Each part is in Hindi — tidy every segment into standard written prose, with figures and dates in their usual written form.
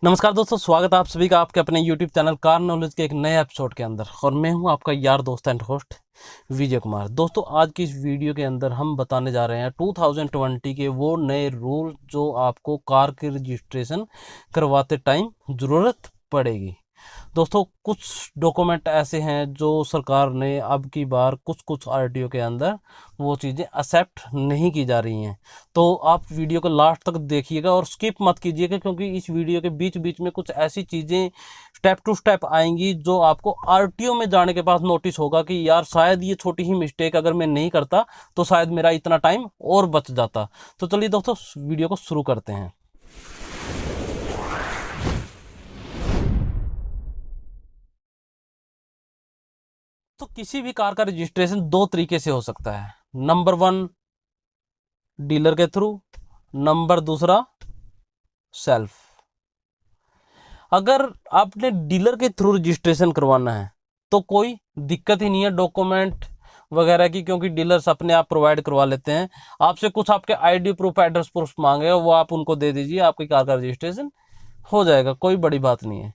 नमस्कार दोस्तों, स्वागत है आप सभी का आपके अपने YouTube चैनल कार नॉलेज के एक नए एपिसोड के अंदर। और मैं हूं आपका यार दोस्त एंड होस्ट विजय कुमार। दोस्तों, आज की इस वीडियो के अंदर हम बताने जा रहे हैं 2020 के वो नए रूल जो आपको कार की रजिस्ट्रेशन करवाते टाइम ज़रूरत पड़ेगी। दोस्तों, कुछ डॉक्यूमेंट ऐसे हैं जो सरकार ने अब की बार कुछ आरटीओ के अंदर वो चीज़ें एक्सेप्ट नहीं की जा रही हैं। तो आप वीडियो को लास्ट तक देखिएगा और स्किप मत कीजिएगा, क्योंकि इस वीडियो के बीच बीच में कुछ ऐसी चीज़ें स्टेप टू स्टेप आएंगी जो आपको आरटीओ में जाने के बाद नोटिस होगा कि यार शायद ये छोटी ही मिस्टेक अगर मैं नहीं करता तो शायद मेरा इतना टाइम और बच जाता। तो चलिए दोस्तों, वीडियो को शुरू करते हैं। तो किसी भी कार का रजिस्ट्रेशन दो तरीके से हो सकता है। नंबर 1 डीलर के थ्रू, नंबर दूसरा सेल्फ। अगर आपने डीलर के थ्रू रजिस्ट्रेशन करवाना है तो कोई दिक्कत ही नहीं है डॉक्यूमेंट वगैरह की, क्योंकि डीलर्स अपने आप प्रोवाइड करवा लेते हैं। आपसे कुछ आपके आईडी प्रूफ, एड्रेस प्रूफ मांगेगा, वो आप उनको दे दीजिए, आपकी कार का रजिस्ट्रेशन हो जाएगा, कोई बड़ी बात नहीं है।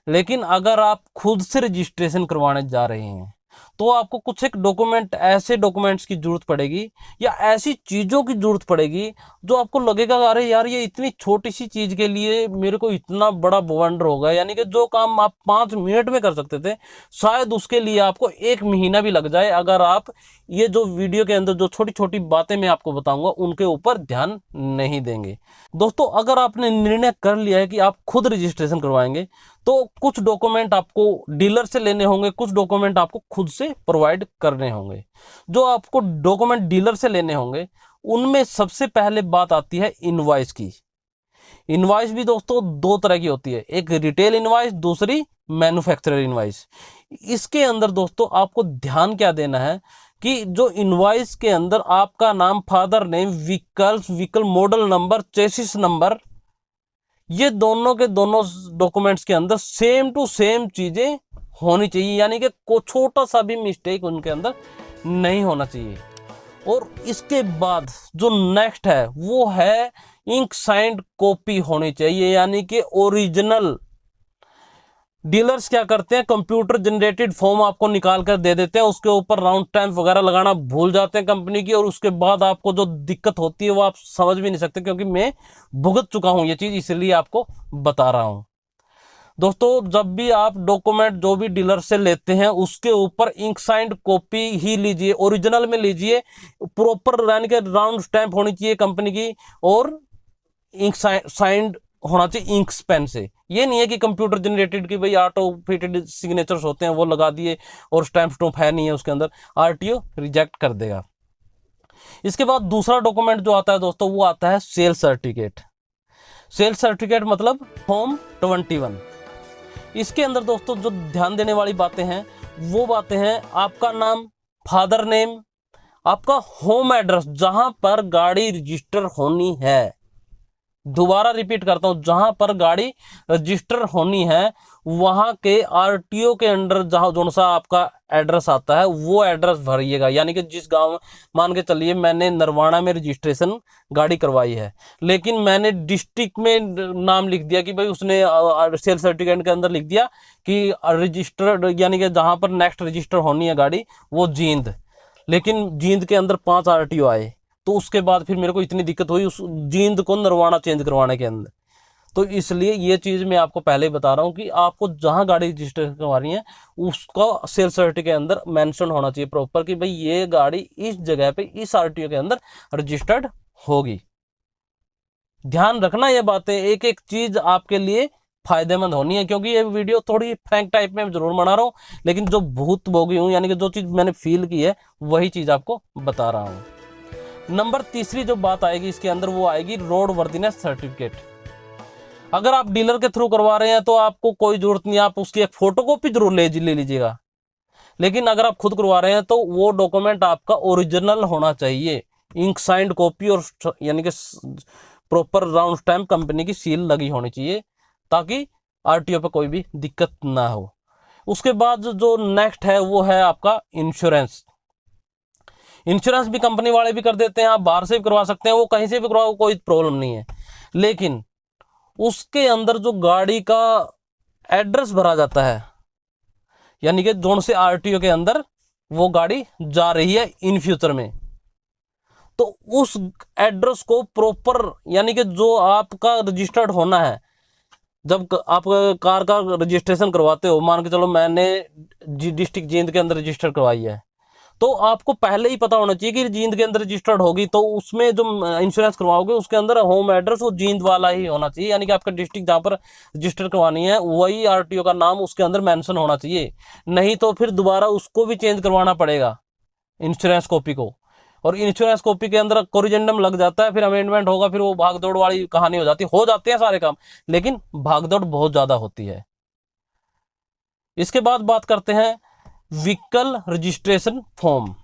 लेकिन अगर आप खुद से रजिस्ट्रेशन करवाने जा रहे हैं तो आपको कुछ एक डॉक्यूमेंट, ऐसे डॉक्यूमेंट्स की जरूरत पड़ेगी या ऐसी चीज़ों की जरूरत पड़ेगी जो आपको लगेगा अरे यार ये इतनी छोटी सी चीज़ के लिए मेरे को इतना बड़ा बवंडर होगा। यानी कि जो काम आप 5 मिनट में कर सकते थे शायद उसके लिए आपको 1 महीना भी लग जाए, अगर आप ये जो वीडियो के अंदर जो छोटी छोटी बातें मैं आपको बताऊंगा उनके ऊपर ध्यान नहीं देंगे। दोस्तों, अगर आपने निर्णय कर लिया है कि आप खुद रजिस्ट्रेशन करवाएंगे तो कुछ डॉक्यूमेंट आपको डीलर से लेने होंगे, कुछ डॉक्यूमेंट आपको खुद से प्रोवाइड करने होंगे। जो आपको डॉक्यूमेंट डीलर से लेने होंगे उनमें सबसे पहले बात आती है इनवॉइस की। इनवॉइस भी दोस्तों दो तरह की होती है, एक रिटेल इनवॉइस, दूसरी मैन्युफैक्चरर इनवॉइस। इसके अंदर दोस्तों आपको ध्यान क्या देना है कि जो इनवॉइस के अंदर आपका नाम, father name, vehicle model number, chassis number, ये दोनों के दोनों डॉक्यूमेंट्स के अंदर सेम टू सेम चीजें होनी चाहिए। यानी कि को छोटा सा भी मिस्टेक उनके अंदर नहीं होना चाहिए। और इसके बाद जो नेक्स्ट है वो है इंक साइंड कॉपी होनी चाहिए, यानी कि ओरिजिनल। डीलर्स क्या करते हैं, कंप्यूटर जनरेटेड फॉर्म आपको निकाल कर दे देते हैं, उसके ऊपर राउंड स्टैंप वगैरह लगाना भूल जाते हैं कंपनी की, और उसके बाद आपको जो दिक्कत होती है वो आप समझ भी नहीं सकते, क्योंकि मैं भुगत चुका हूं ये चीज, इसलिए आपको बता रहा हूं। दोस्तों, जब भी आप डॉक्यूमेंट जो भी डीलर से लेते हैं उसके ऊपर इंक साइंड कॉपी ही लीजिए, ओरिजिनल में लीजिए, प्रॉपर यानी कि राउंड स्टैंप होनी चाहिए कंपनी की, और इंक साइंड होना चाहिए इंक पेन से। ये नहीं है कि कंप्यूटर जनरेटेड की भाई ऑटो फिटेड सिग्नेचर्स होते हैं वो लगा दिए और स्टैंप स्टूम्प है नहीं है उसके अंदर, आरटीओ रिजेक्ट कर देगा। इसके बाद दूसरा डॉक्यूमेंट जो आता है दोस्तों वो आता है सेल सर्टिफिकेट। सेल सर्टिफिकेट मतलब फॉर्म 21। इसके अंदर दोस्तों जो ध्यान देने वाली बातें हैं वो बातें हैं आपका नाम, फादर नेम, आपका होम एड्रेस जहां पर गाड़ी रजिस्टर होनी है। दोबारा रिपीट करता हूं, जहां पर गाड़ी रजिस्टर होनी है वहां के आरटीओ के अंडर जहां जो सा आपका एड्रेस आता है वो एड्रेस भरिएगा। यानी कि जिस गांव, मान के चलिए मैंने नरवाना में रजिस्ट्रेशन गाड़ी करवाई है, लेकिन मैंने डिस्ट्रिक्ट में नाम लिख दिया कि भाई उसने सेल सर्टिफिकेट के अंदर लिख दिया कि रजिस्टर्ड, यानी कि जहां पर नेक्स्ट रजिस्टर होनी है गाड़ी वो जींद, लेकिन जींद के अंदर 5 आरटीओ आए, तो उसके बाद फिर मेरे को इतनी दिक्कत हुई उस जींद को नरवाना चेंज करवाने के अंदर। तो इसलिए ये चीज़ मैं आपको पहले ही बता रहा हूँ कि आपको जहां गाड़ी रजिस्टर करवा रही है उसका सेल सर्टिफिकेट के अंदर मेंशन होना चाहिए प्रॉपर कि भाई ये गाड़ी इस जगह पे इस आरटीओ के अंदर रजिस्टर्ड होगी। ध्यान रखना ये बातें, एक एक चीज आपके लिए फायदेमंद होनी है, क्योंकि ये वीडियो थोड़ी फ्रैंक टाइप में जरूर बना रहा हूँ, लेकिन जो भूत भोगी हूँ यानी कि जो चीज मैंने फील की है वही चीज आपको बता रहा हूँ। नंबर तीसरी जो बात आएगी इसके अंदर वो आएगी रोड वर्दीनेस सर्टिफिकेट। अगर आप डीलर के थ्रू करवा रहे हैं तो आपको कोई जरूरत नहीं, आप उसकी एक फोटोकॉपी जरूर ले लीजिएगा। लेकिन अगर आप खुद करवा रहे हैं तो वो डॉक्यूमेंट आपका ओरिजिनल होना चाहिए, इंक साइंड कॉपी, और यानी कि प्रॉपर राउंड स्टैम्प कंपनी की सील लगी होनी चाहिए, ताकि आरटीओ पे कोई भी दिक्कत ना हो। उसके बाद जो नेक्स्ट है वो है आपका इंश्योरेंस। इंश्योरेंस भी कंपनी वाले भी कर देते हैं, आप बाहर से भी करवा सकते हैं, वो कहीं से भी करवाओ, कोई प्रॉब्लम नहीं है। लेकिन उसके अंदर जो गाड़ी का एड्रेस भरा जाता है, यानी कि जोन से आरटीओ के अंदर वो गाड़ी जा रही है इन फ्यूचर में, तो उस एड्रेस को प्रॉपर, यानी कि जो आपका रजिस्टर्ड होना है, जब आप कार का रजिस्ट्रेशन करवाते हो, मान के चलो मैंने डिस्ट्रिक्ट जींद के अंदर रजिस्टर करवाई है, तो आपको पहले ही पता होना चाहिए कि जींद के अंदर रजिस्टर्ड होगी, तो उसमें जो इंश्योरेंस करवाओगे उसके अंदर होम एड्रेस वो जींद वाला ही होना चाहिए, यानी कि आपका डिस्ट्रिक्ट जहाँ पर रजिस्टर करवानी है वही आरटीओ का नाम उसके अंदर मेंशन होना चाहिए। नहीं तो फिर दोबारा उसको भी चेंज करवाना पड़ेगा इंश्योरेंस कॉपी को, और इंश्योरेंस कॉपी के अंदर कोरिजेंडम लग जाता है, फिर अमेंडमेंट होगा, फिर वो भागदौड़ वाली कहानी हो जाती है सारे काम, लेकिन भागदौड़ बहुत ज्यादा होती है। इसके बाद बात करते हैं व्हीकल रजिस्ट्रेशन फॉर्म।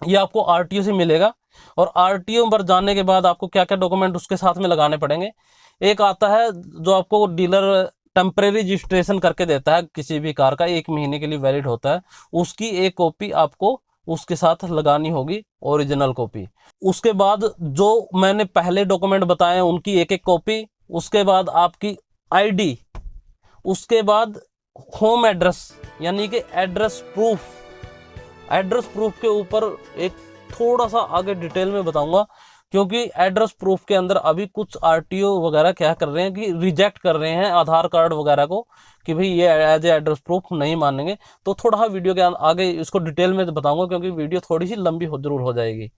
ये आपको आरटीओ से मिलेगा, और आरटीओ पर जाने के बाद आपको क्या क्या डॉक्यूमेंट उसके साथ में लगाने पड़ेंगे। एक आता है जो आपको डीलर टेम्परेरी रजिस्ट्रेशन करके देता है, किसी भी कार का 1 महीने के लिए वैलिड होता है, उसकी एक कॉपी आपको उसके साथ लगानी होगी, ओरिजिनल कॉपी। उसके बाद जो मैंने पहले डॉक्यूमेंट बताए हैं उनकी एक एक कॉपी, उसके बाद आपकी आईडी, उसके बाद होम एड्रेस, यानी कि एड्रेस प्रूफ। एड्रेस प्रूफ के ऊपर एक थोड़ा सा आगे डिटेल में बताऊंगा, क्योंकि एड्रेस प्रूफ के अंदर अभी कुछ आरटीओ वगैरह क्या कर रहे हैं कि रिजेक्ट कर रहे हैं आधार कार्ड वगैरह को, कि भाई ये एज ए एड्रेस प्रूफ नहीं मानेंगे। तो थोड़ा वीडियो के आगे इसको डिटेल में बताऊंगा, क्योंकि वीडियो थोड़ी सी लंबी जरूर हो जाएगी,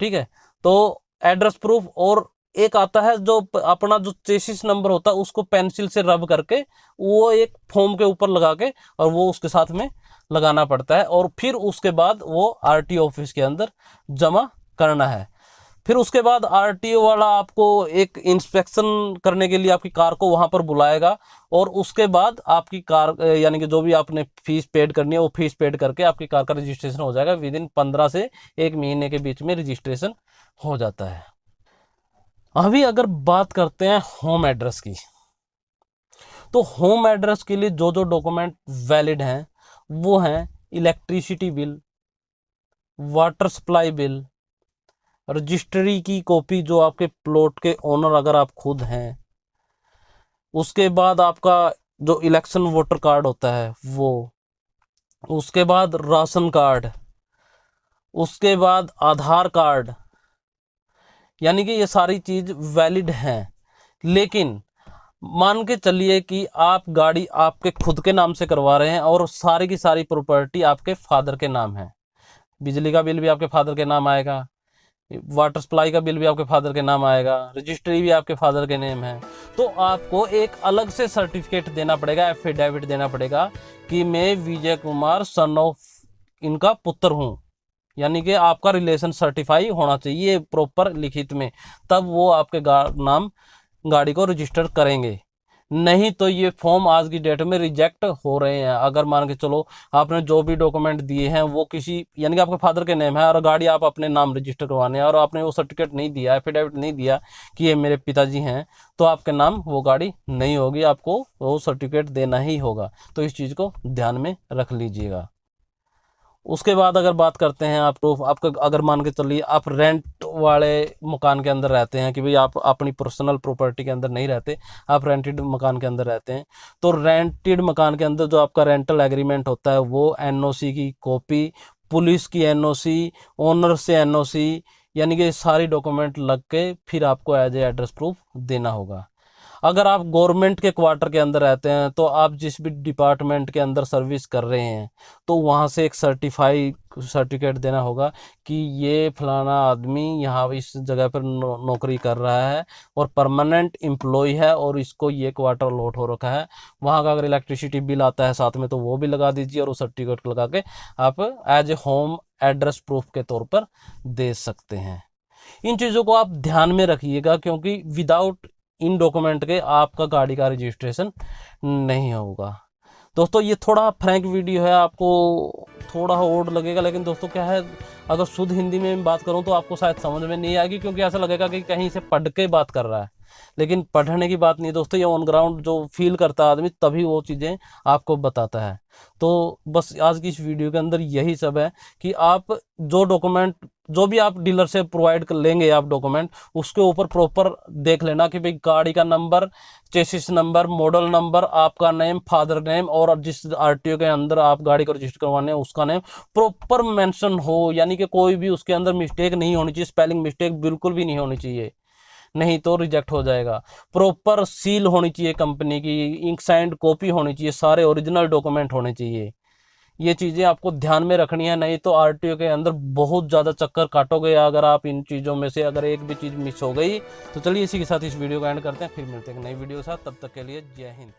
ठीक है। तो एड्रेस प्रूफ, और एक आता है जो अपना जो चेसिस नंबर होता है उसको पेंसिल से रब करके वो एक फॉर्म के ऊपर लगा के और वो उसके साथ में लगाना पड़ता है, और फिर उसके बाद वो आरटीओ ऑफिस के अंदर जमा करना है। फिर उसके बाद आरटीओ वाला आपको एक इंस्पेक्शन करने के लिए आपकी कार को वहां पर बुलाएगा, और उसके बाद आपकी कार यानी कि जो भी आपने फीस पेड करनी है वो फीस पेड करके आपकी कार का रजिस्ट्रेशन हो जाएगा। विद इन 15 से 1 महीने के बीच में रजिस्ट्रेशन हो जाता है। अभी अगर बात करते हैं होम एड्रेस की, तो होम एड्रेस के लिए जो जो डॉक्यूमेंट वैलिड हैं वो हैं electricity bill, water supply bill, registry की कॉपी जो आपके प्लॉट के ओनर अगर आप खुद हैं, उसके बाद आपका जो इलेक्शन वोटर कार्ड होता है वो, उसके बाद राशन कार्ड, उसके बाद आधार कार्ड, यानी कि ये सारी चीज वैलिड हैं। लेकिन मान के चलिए कि आप गाड़ी आपके खुद के नाम से करवा रहे हैं और सारी की सारी प्रॉपर्टी आपके फादर के नाम है, बिजली का बिल भी आपके फादर के नाम आएगा, वाटर सप्लाई का बिल भी आपके फादर के नाम आएगा, रजिस्ट्री भी आपके फादर के नेम है, तो आपको एक अलग से सर्टिफिकेट देना पड़ेगा, एफिडेविट देना पड़ेगा कि मैं विजय कुमार सन ऑफ इनका पुत्र हूँ, यानी कि आपका रिलेशन सर्टिफाई होना चाहिए प्रॉपर लिखित में, तब वो आपके नाम गाड़ी को रजिस्टर करेंगे। नहीं तो ये फॉर्म आज की डेट में रिजेक्ट हो रहे हैं। अगर मान के चलो आपने जो भी डॉक्यूमेंट दिए हैं वो किसी, यानी कि आपके फादर के नेम है और गाड़ी आप अपने नाम रजिस्टर करवाने हैं और आपने वो सर्टिफिकेट नहीं दिया, एफिडेविट नहीं दिया कि ये मेरे पिताजी हैं, तो आपके नाम वो गाड़ी नहीं होगी, आपको वो सर्टिफिकेट देना ही होगा। तो इस चीज़ को ध्यान में रख लीजिएगा। उसके बाद अगर बात करते हैं आप प्रूफ, आपका अगर मान के चलिए आप रेंट वाले मकान के अंदर रहते हैं, कि भाई आप अपनी पर्सनल प्रॉपर्टी के अंदर नहीं रहते, आप रेंटेड मकान के अंदर रहते हैं, तो रेंटेड मकान के अंदर जो आपका रेंटल एग्रीमेंट होता है वो एनओसी की कॉपी, पुलिस की एनओसी, ओनर से एनओसी, यानी कि सारी डॉक्यूमेंट लग के फिर आपको एज ए एड्रेस प्रूफ देना होगा। अगर आप गवर्नमेंट के क्वार्टर के अंदर रहते हैं, तो आप जिस भी डिपार्टमेंट के अंदर सर्विस कर रहे हैं तो वहाँ से एक सर्टिफिकेट देना होगा कि ये फलाना आदमी यहाँ इस जगह पर नौकरी कर रहा है और परमानेंट एम्प्लॉय है और इसको ये क्वार्टर अलॉट हो रखा है। वहाँ का अगर इलेक्ट्रिसिटी बिल आता है साथ में तो वो भी लगा दीजिए, और वो सर्टिफिकेट लगा के आप as a home address proof के तौर पर दे सकते हैं। इन चीज़ों को आप ध्यान में रखिएगा, क्योंकि विदाउट इन डॉक्यूमेंट के आपका गाड़ी का रजिस्ट्रेशन नहीं होगा। दोस्तों ये थोड़ा फ्रैंक वीडियो है, आपको थोड़ा ओड लगेगा, लेकिन दोस्तों क्या है, अगर शुद्ध हिंदी में बात करूं तो आपको शायद समझ में नहीं आएगी, क्योंकि ऐसा लगेगा कि कहीं से पढ़ के बात कर रहा है, लेकिन पढ़ने की बात नहीं है दोस्तों, ये ऑन ग्राउंड जो फील करता है आदमी तभी वो चीज़ें आपको बताता है। तो बस आज की इस वीडियो के अंदर यही सब है कि आप जो डॉक्यूमेंट, जो भी आप डीलर से प्रोवाइड कर लेंगे आप डॉक्यूमेंट, उसके ऊपर प्रॉपर देख लेना कि भाई गाड़ी का number, chassis number, model number, आपका नेम, फादर नेम, और जिस आरटीओ के अंदर आप गाड़ी को रजिस्टर करवाने हैं उसका नेम प्रॉपर मेंशन हो, यानी कि कोई भी उसके अंदर मिस्टेक नहीं होनी चाहिए, स्पेलिंग मिस्टेक बिल्कुल भी नहीं होनी चाहिए, नहीं तो रिजेक्ट हो जाएगा। प्रॉपर सील होनी चाहिए कंपनी की, इंक साइंड कॉपी होनी चाहिए, सारे ओरिजिनल डॉक्यूमेंट होने चाहिए। ये चीज़ें आपको ध्यान में रखनी है, नहीं तो आरटीओ के अंदर बहुत ज़्यादा चक्कर काटोगे अगर आप इन चीज़ों में से अगर एक भी चीज़ मिस हो गई। तो चलिए इसी के साथ इस वीडियो को एंड करते हैं, फिर मिलते हैं एक नई वीडियो के साथ, तब तक के लिए जय हिंद।